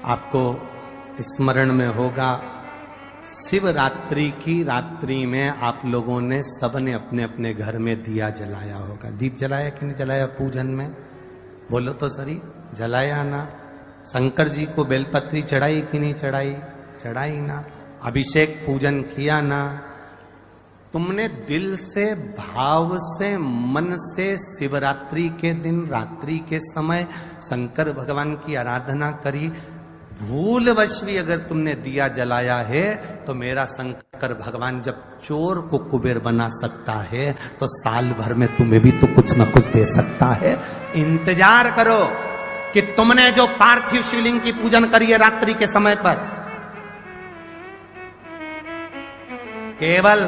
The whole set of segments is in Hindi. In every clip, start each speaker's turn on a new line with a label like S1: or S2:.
S1: आपको स्मरण में होगा, शिवरात्रि की रात्रि में आप लोगों ने सबने अपने अपने घर में दिया जलाया होगा। दीप जलाया कि नहीं जलाया पूजन में? बोलो तो सही, जलाया ना? शंकर जी को बेलपत्री चढ़ाई कि नहीं चढ़ाई? चढ़ाई ना? अभिषेक पूजन किया ना? तुमने दिल से, भाव से, मन से शिवरात्रि के दिन रात्रि के समय शंकर भगवान की आराधना करी। भूलवश भी अगर तुमने दिया जलाया है तो मेरा शंकर भगवान जब चोर को कुबेर बना सकता है तो साल भर में तुम्हें भी तो कुछ न कुछ दे सकता है। इंतजार करो कि तुमने जो पार्थिव शिवलिंग की पूजन करी है रात्रि के समय पर, केवल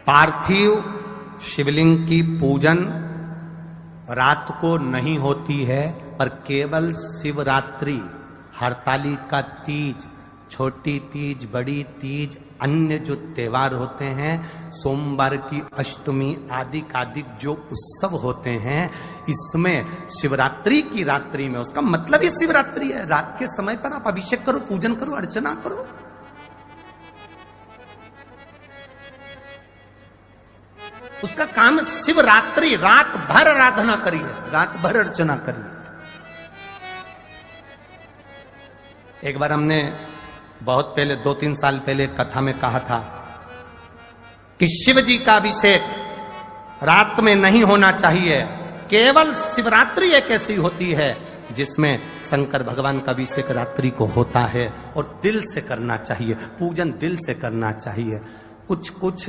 S1: पार्थिव शिवलिंग की पूजन रात को नहीं होती है, पर केवल शिवरात्रि, हरतालिका तीज, छोटी तीज, बड़ी तीज, अन्य जो त्योहार होते हैं, सोमवार की अष्टमी आदि जो उत्सव होते हैं, इसमें शिवरात्रि की रात्रि में, उसका मतलब ही शिवरात्रि है। रात के समय पर आप अभिषेक करो, पूजन करो, अर्चना करो। उसका काम शिवरात्रि, रात भर आराधना करिए, रात भर अर्चना करिए। एक बार हमने बहुत पहले 2-3 साल पहले कथा में कहा था कि शिव जी का अभिषेक रात में नहीं होना चाहिए, केवल शिवरात्रि एक ऐसी होती है जिसमें शंकर भगवान का अभिषेक रात्रि को होता है और दिल से करना चाहिए, पूजन दिल से करना चाहिए। कुछ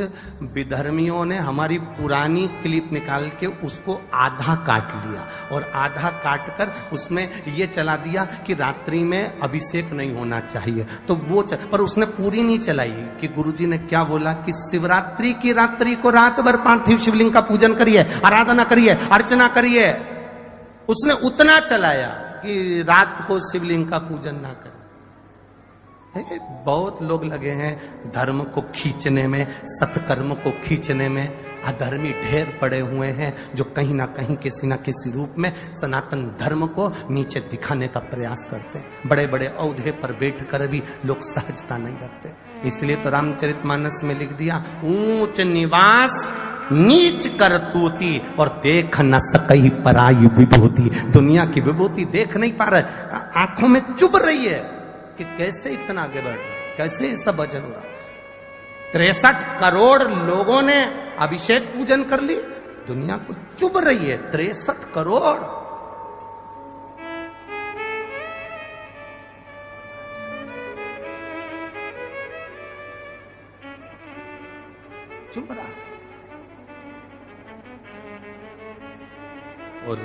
S1: विधर्मियों ने हमारी पुरानी क्लिप निकाल के उसको आधा काट लिया और आधा काट कर उसमें ये चला दिया कि रात्रि में अभिषेक नहीं होना चाहिए। तो वो पर उसने पूरी नहीं चलाई कि गुरुजी ने क्या बोला कि शिवरात्रि की रात्रि को रात भर पार्थिव शिवलिंग का पूजन करिए, आराधना करिए, अर्चना करिए। उसने उतना चलाया कि रात को शिवलिंग का पूजन ना करें। बहुत लोग लगे हैं धर्म को खींचने में, सत्कर्म को खींचने में। अधर्मी ढेर पड़े हुए हैं जो कहीं ना कहीं किसी ना किसी रूप में सनातन धर्म को नीचे दिखाने का प्रयास करते हैं। बड़े बड़े औहदे पर बैठकर भी लोग सहजता नहीं रखते। इसलिए तो रामचरितमानस में लिख दिया, ऊंच निवास नीच करतूती और देख न सकई पराई विभूति। दुनिया की विभूति देख नहीं पा रहे, आंखों में चुभ रही है कि कैसे इतना आगे बढ़ रहा है, कैसे ये सब भजन हो रहा है। 63 करोड़ लोगों ने अभिषेक पूजन कर ली, दुनिया को चुभ रही है 63 करोड़। चुभ रहा है। और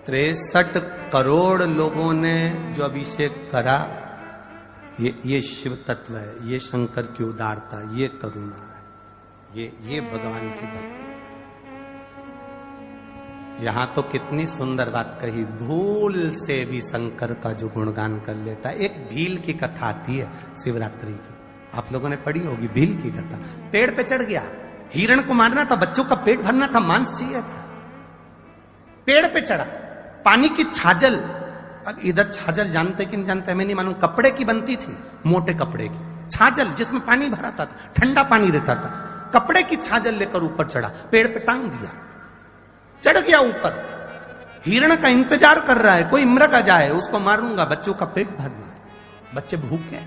S1: 63 करोड़ लोगों ने जो अभिषेक करा, ये शिव तत्व है, ये शंकर की उदारता, ये करुणा है, ये भगवान की भक्ति। यहां तो कितनी सुंदर बात कही, भूल से भी शंकर का जो गुणगान कर लेता है। एक भील की कथा आती है शिवरात्रि की, आप लोगों ने पढ़ी होगी भील की कथा। पेड़ पे चढ़ गया, हिरण को मारना था, बच्चों का पेट भरना था, मांस चाहिए था। पेड़ पे चढ़ा, पानी की छाजल, अब इधर छाजल जानते कि नहीं जानते मैं नहीं मालूम, कपड़े की बनती थी, मोटे कपड़े की छाजल जिसमें पानी भरा था, ठंडा पानी रहता था। कपड़े की छाजल लेकर ऊपर चढ़ा, पेड़ पे टांग दिया, चढ़ गया ऊपर। हिरण का इंतजार कर रहा है कोई मृग आ जाए, उसको मारूंगा, बच्चों का पेट भरना है, बच्चे भूखे।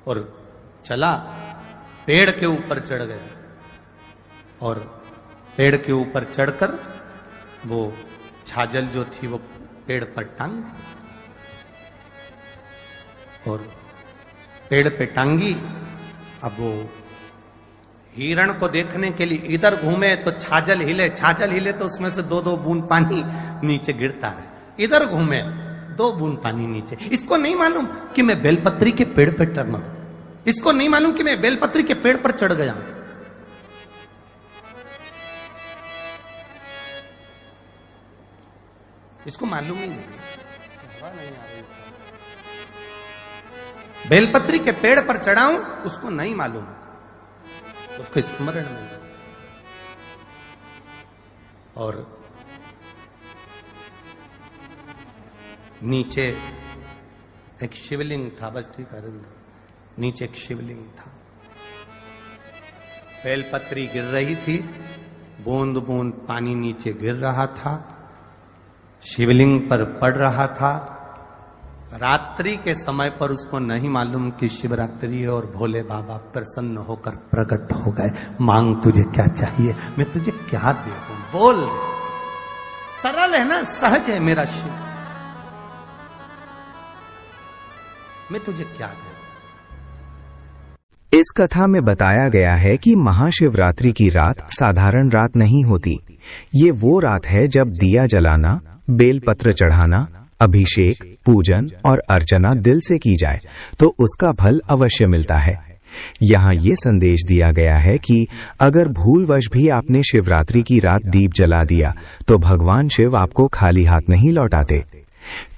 S1: और चला, पेड़ के ऊपर चढ़ गया और पेड़ के ऊपर चढ़कर वो छाजल जो थी वो पेड़ पर टांग दी और पेड़ पे टांगी। अब वो हिरण को देखने के लिए इधर घूमे तो छाजल हिले, छाजल हिले तो उसमें से 2-2 बूंद पानी नीचे गिरता है। इधर घूमे 2 बूंद पानी नीचे। इसको नहीं मालूम कि मैं बेलपत्री के पेड़ पे टरमा, इसको नहीं मालूम कि मैं बेलपत्री के पेड़ पर चढ़ गया। इसको मालूम ही नहीं, बेलपत्री के पेड़ पर चढ़ाऊं उसको नहीं मालूम। उसको स्मरण में लो। और नीचे एक शिवलिंग था, बस ठीक है, नीचे एक शिवलिंग था, बेलपत्री गिर रही थी, बूंद बूंद पानी नीचे गिर रहा था, शिवलिंग पर पड़ रहा था। रात्रि के समय पर उसको नहीं मालूम कि शिवरात्रि है और भोले बाबा प्रसन्न होकर प्रकट हो गए। मांग तुझे क्या चाहिए, मैं तुझे क्या दे दूं, बोल। सरल है ना, सहज है मेरा शिव, मैं तुझे क्या दे दूं।
S2: इस कथा में बताया गया है कि महाशिवरात्रि की रात साधारण रात नहीं होती। ये वो रात है जब दिया जलाना, बेलपत्र चढ़ाना, अभिषेक, पूजन और अर्चना दिल से की जाए तो उसका फल अवश्य मिलता है। यहाँ ये संदेश दिया गया है कि अगर भूलवश भी आपने शिवरात्रि की रात दीप जला दिया तो भगवान शिव आपको खाली हाथ नहीं लौटाते।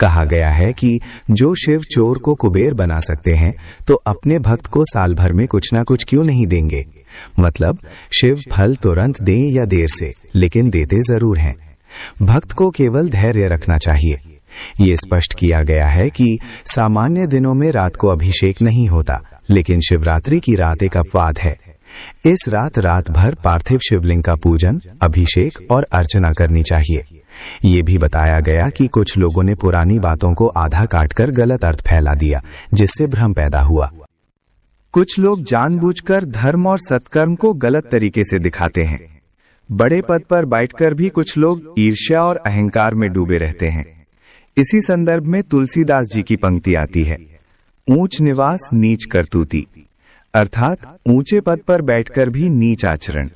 S2: कहा गया है कि जो शिव चोर को कुबेर बना सकते हैं तो अपने भक्त को साल भर में कुछ ना कुछ क्यों नहीं देंगे। मतलब शिव फल तुरंत दें या देर से, लेकिन देते जरूर हैं। भक्त को केवल धैर्य रखना चाहिए। ये स्पष्ट किया गया है कि सामान्य दिनों में रात को अभिषेक नहीं होता, लेकिन शिवरात्रि की रात एक अपवाद है। इस रात भर पार्थिव शिवलिंग का पूजन, अभिषेक और अर्चना करनी चाहिए। ये भी बताया गया कि कुछ लोगों ने पुरानी बातों को आधा काटकर गलत अर्थ फैला दिया, जिससे भ्रम पैदा हुआ। कुछ लोग जानबूझकर धर्म और सत्कर्म को गलत तरीके से दिखाते हैं। बड़े पद पर बैठकर भी कुछ लोग ईर्ष्या और अहंकार में डूबे रहते हैं। इसी संदर्भ में तुलसीदास जी की पंक्ति आती है, ऊंच निवास नीच करतूती, अर्थात ऊंचे पद पर बैठकर भी नीच आचरण।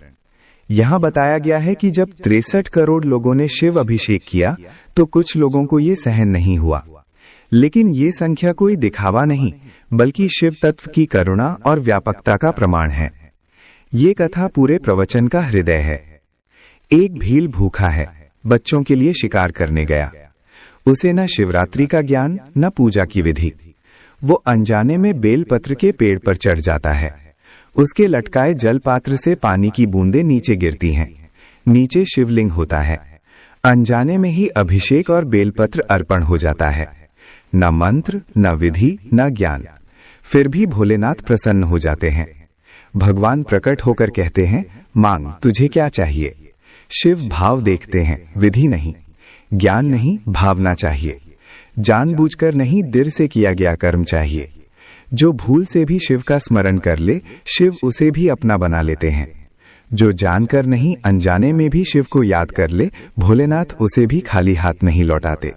S2: यहाँ बताया गया है कि जब 63 करोड़ लोगों ने शिव अभिषेक किया तो कुछ लोगों को ये सहन नहीं हुआ, लेकिन ये संख्या कोई दिखावा नहीं बल्कि शिव तत्व की करुणा और व्यापकता का प्रमाण है। ये कथा पूरे प्रवचन का हृदय है। एक भील भूखा है, बच्चों के लिए शिकार करने गया। उसे न शिवरात्रि का ज्ञान न पूजा की विधि। वो अनजाने में बेलपत्र के पेड़ पर चढ़ जाता है। उसके लटकाए जल पात्र से पानी की बूंदें नीचे गिरती हैं। नीचे शिवलिंग होता है। अनजाने में ही अभिषेक और बेलपत्र अर्पण हो जाता है। न मंत्र, न विधि, न ज्ञान। फिर भी भोलेनाथ प्रसन्न हो जाते हैं। भगवान प्रकट होकर कहते हैं, मांग तुझे क्या चाहिए। शिव भाव देखते हैं, विधि नहीं। ज्ञान नहीं, भावना चाहिए। जानबूझकर नहीं, दिल से किया गया कर्म चाहिए। जो भूल से भी शिव का स्मरण कर ले, शिव उसे भी अपना बना लेते हैं। जो जानकर नहीं, अनजाने में भी शिव को याद कर ले, भोलेनाथ उसे भी खाली हाथ नहीं लौटाते।